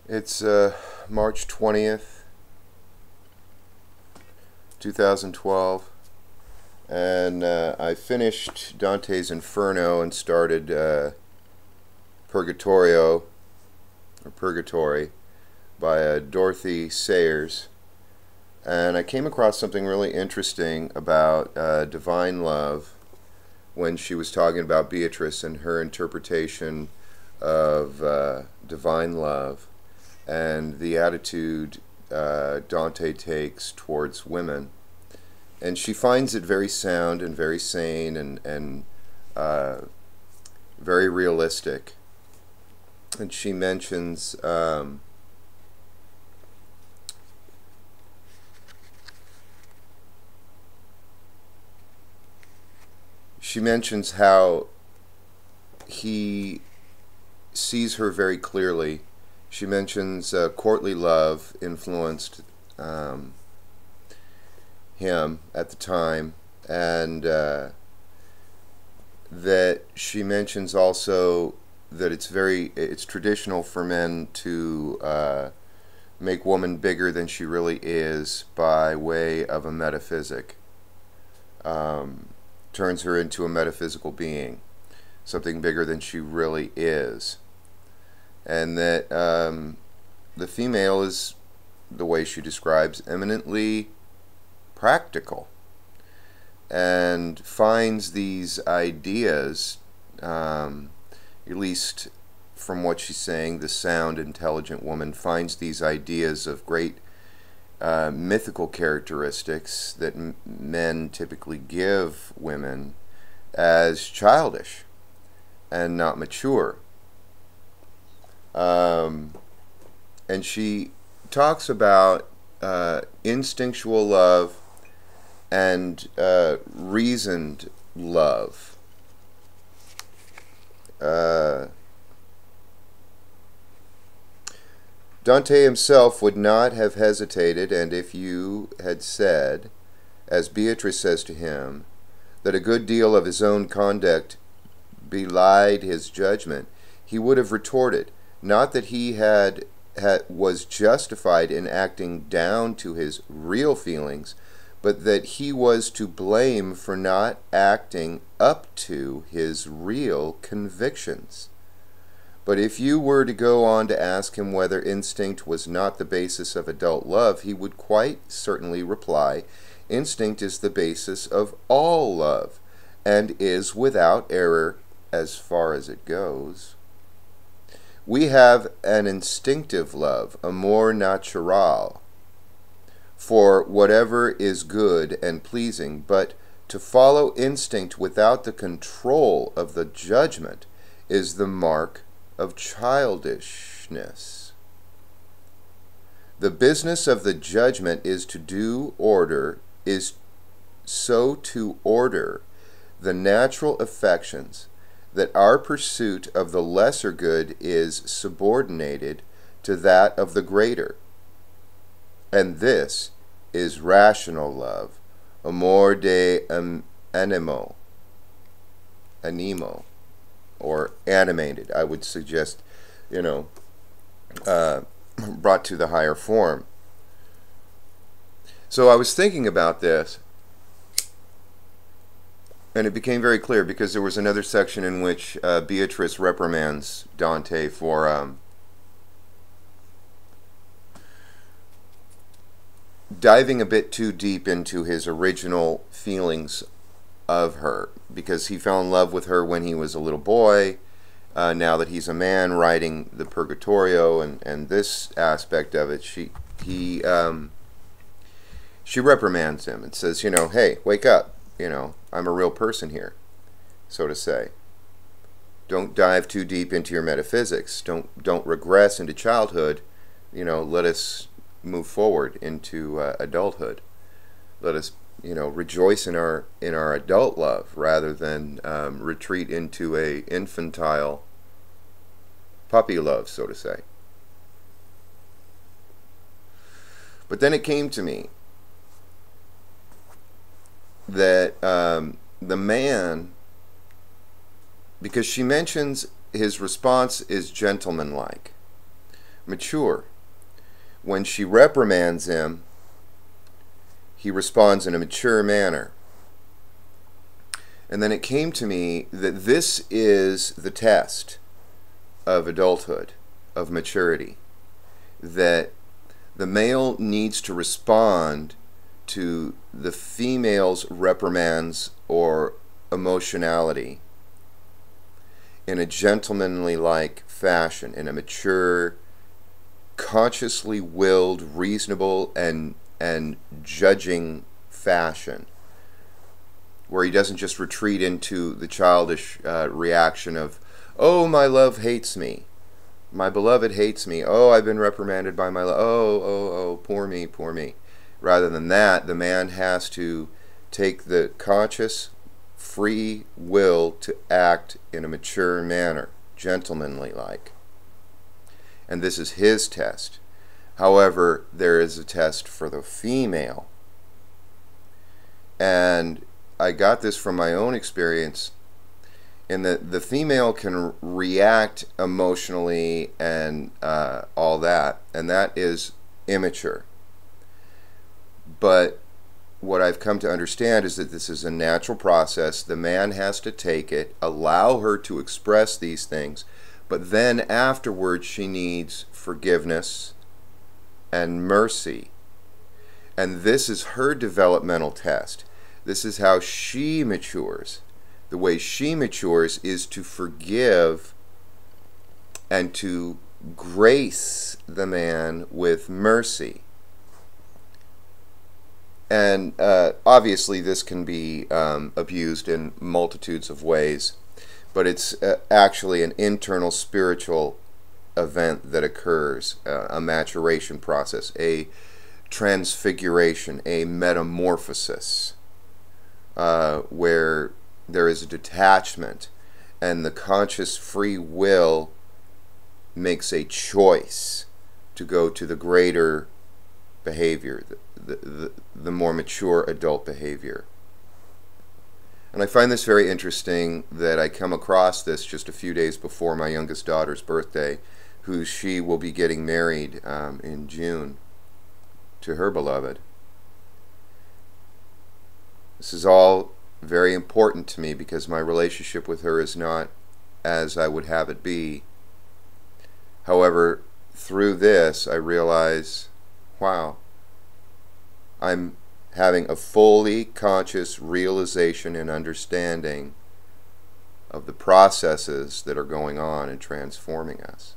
It's March 20th, 2012, and I finished Dante's Inferno and started Purgatorio, or Purgatory, by Dorothy Sayers. And I came across something really interesting about divine love when she was talking about Beatrice and her interpretation of divine love and the attitude Dante takes towards women. And she finds it very sound and very sane and very realistic. And she mentions how he sees her very clearly. She mentions courtly love influenced him at the time, and that she mentions also that it's traditional for men to make woman bigger than she really is by way of a metaphysic. Turns her into a metaphysical being, something bigger than she really is. And that the female is, the way she describes, eminently practical, and finds these ideas, at least from what she's saying, the sound, intelligent woman finds these ideas of great mythical characteristics that men typically give women as childish and not mature. And she talks about instinctual love and reasoned love. Dante himself would not have hesitated, and if you had said, as Beatrice says to him, that a good deal of his own conduct belied his judgment, he would have retorted, not that he was justified in acting down to his real feelings, but that he was to blame for not acting up to his real convictions. But if you were to go on to ask him whether instinct was not the basis of adult love, he would quite certainly reply, instinct is the basis of all love, and is without error as far as it goes. We have an instinctive love, amor natural, for whatever is good and pleasing, but to follow instinct without the control of the judgment is the mark of childishness. The business of the judgment is to order the natural affections, that our pursuit of the lesser good is subordinated to that of the greater. And this is rational love, amor de animo, or animated, I would suggest, brought to the higher form. So I was thinking about this, and it became very clear because there was another section in which Beatrice reprimands Dante for diving a bit too deep into his original feelings of her, because he fell in love with her when he was a little boy. Now that he's a man writing the Purgatorio and this aspect of it, she reprimands him and says, hey, wake up. I'm a real person here, so to say. Don't dive too deep into your metaphysics. Don't regress into childhood. Let us move forward into adulthood. Let us, rejoice in our adult love rather than retreat into a infantile puppy love, so to say. But then it came to me that the man, because she mentions his response is gentlemanlike, mature. When she reprimands him, he responds in a mature manner. And then it came to me that this is the test of adulthood, of maturity, that the male needs to respond to the female's reprimands or emotionality in a gentlemanly-like fashion, in a mature, consciously willed, reasonable, and judging fashion, where he doesn't just retreat into the childish reaction of, oh, my love hates me, my beloved hates me, oh, I've been reprimanded by my love, oh, poor me, poor me. Rather than that, the man has to take the conscious, free will to act in a mature manner, gentlemanly-like. And this is his test. However, there is a test for the female. And I got this from my own experience, in that the female can react emotionally and all that, and that is immature. But what I've come to understand is that this is a natural process. The man has to take it, allow her to express these things, but then afterwards she needs forgiveness and mercy. And this is her developmental test. This is how she matures. The way she matures is to forgive and to grace the man with mercy. And obviously this can be abused in multitudes of ways, but it's actually an internal spiritual event that occurs, a maturation process, a transfiguration, a metamorphosis, where there is a detachment and the conscious free will makes a choice to go to the greater behavior, the more mature adult behavior. And I find this very interesting that I come across this just a few days before my youngest daughter's birthday, who she will be getting married in June to her beloved. This is all very important to me because my relationship with her is not as I would have it be. However, through this I realize, wow, I'm having a fully conscious realization and understanding of the processes that are going on and transforming us.